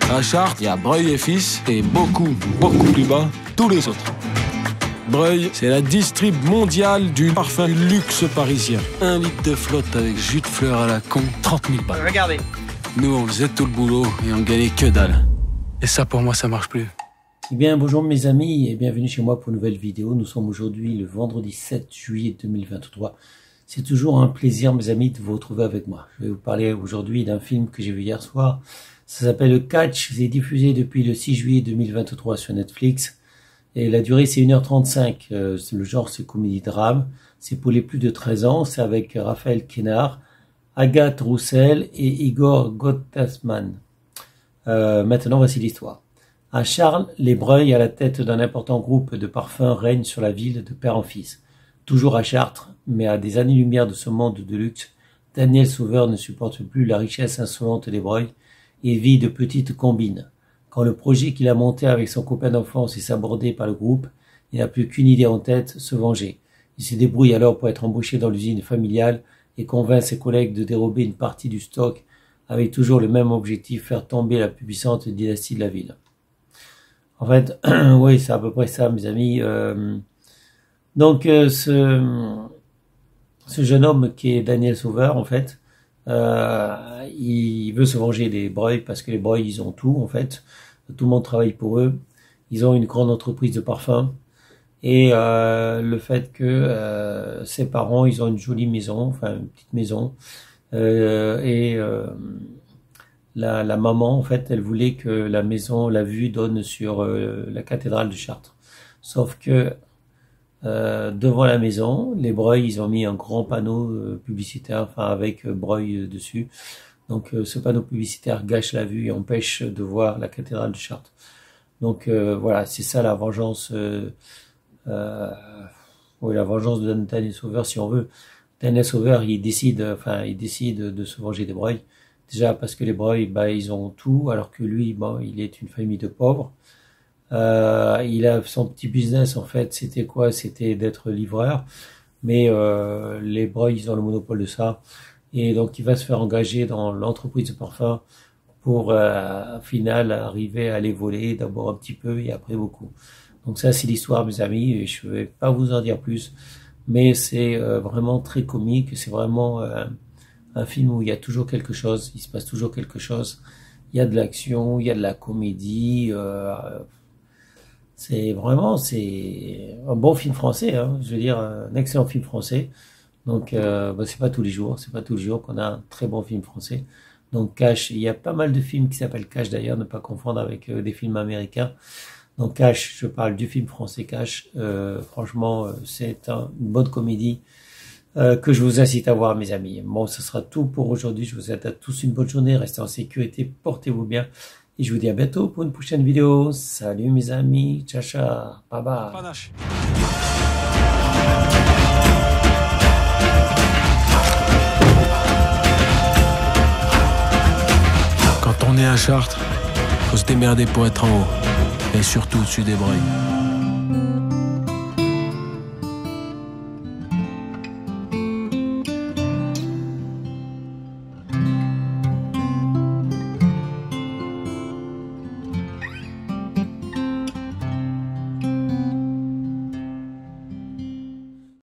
À Chartres, il y a Breuil et Fils et beaucoup plus bas, tous les autres. Breuil, c'est la distrib mondiale du parfum luxe parisien. 1 litre de flotte avec jus de fleurs à la con, 30 000 balles. Regardez. Nous, on faisait tout le boulot et on gagnait que dalle. Et ça, pour moi, ça marche plus. Eh bien, bonjour mes amis et bienvenue chez moi pour une nouvelle vidéo. Nous sommes aujourd'hui le vendredi 7 juillet 2023. C'est toujours un plaisir, mes amis, de vous retrouver avec moi. Je vais vous parler aujourd'hui d'un film que j'ai vu hier soir. Ça s'appelle Catch. C'est diffusé depuis le 6 juillet 2023 sur Netflix. Et la durée, c'est 1h35. Le genre, c'est comédie-drame. C'est pour les plus de 13 ans. C'est avec Raphaël Quénard, Agathe Roussel et Igor Gottesman. Maintenant, voici l'histoire. À Charles, les Breuil, à la tête d'un important groupe de parfums, règnent sur la ville de père en fils. Toujours à Chartres, mais à des années-lumière de ce monde de luxe, Daniel Sauveur ne supporte plus la richesse insolente des Breuil et vit de petites combines. Quand le projet qu'il a monté avec son copain d'enfance est sabordé par le groupe, il n'a plus qu'une idée en tête, se venger. Il se débrouille alors pour être embauché dans l'usine familiale et convainc ses collègues de dérober une partie du stock avec toujours le même objectif, faire tomber la plus puissante dynastie de la ville. En fait, oui, c'est à peu près ça, mes amis. Donc, ce jeune homme qui est Daniel Sauveur, en fait, il veut se venger des Breuil parce que les Breuil, ils ont tout, en fait. Tout le monde travaille pour eux. Ils ont une grande entreprise de parfums. Et le fait que ses parents, ils ont une jolie maison, enfin une petite maison. La maman, en fait, elle voulait que la maison, la vue donne sur la cathédrale de Chartres. Sauf que devant la maison, les Breuil, ils ont mis un grand panneau publicitaire, enfin avec Breuil dessus. Donc ce panneau publicitaire gâche la vue et empêche de voir la cathédrale de Chartres. Donc voilà, c'est ça la vengeance. Oui, la vengeance de Daniel Sauveur, si on veut. Daniel Sauveur, il décide de se venger des Breuil. Déjà parce que les Breuil, ils ont tout, alors que lui, il est une famille de pauvres. Il a son petit business, en fait, c'était quoi? C'était d'être livreur. Mais les Breuil, ils ont le monopole de ça. Et donc, il va se faire engager dans l'entreprise de parfum pour, au final, arriver à les voler, d'abord un petit peu et après beaucoup. Donc ça, c'est l'histoire, mes amis, et je ne vais pas vous en dire plus. Mais c'est vraiment très comique, c'est vraiment un film où il y a toujours quelque chose, il se passe toujours quelque chose. Il y a de l'action, il y a de la comédie. C'est un bon film français, hein, je veux dire, un excellent film français. Donc, c'est pas tous les jours qu'on a un très bon film français. Donc, Cash, il y a pas mal de films qui s'appellent Cash d'ailleurs, ne pas confondre avec des films américains. Donc, Cash, je parle du film français Cash. Franchement, c'est une bonne comédie que je vous incite à voir, mes amis. Bon, ce sera tout pour aujourd'hui. Je vous souhaite à tous une bonne journée. Restez en sécurité, portez-vous bien. Et je vous dis à bientôt pour une prochaine vidéo. Salut, mes amis. Ciao, ciao. Bye bye. Panache. Quand on est à Chartres, faut se démerder pour être en haut. Et surtout au-dessus des Breuil.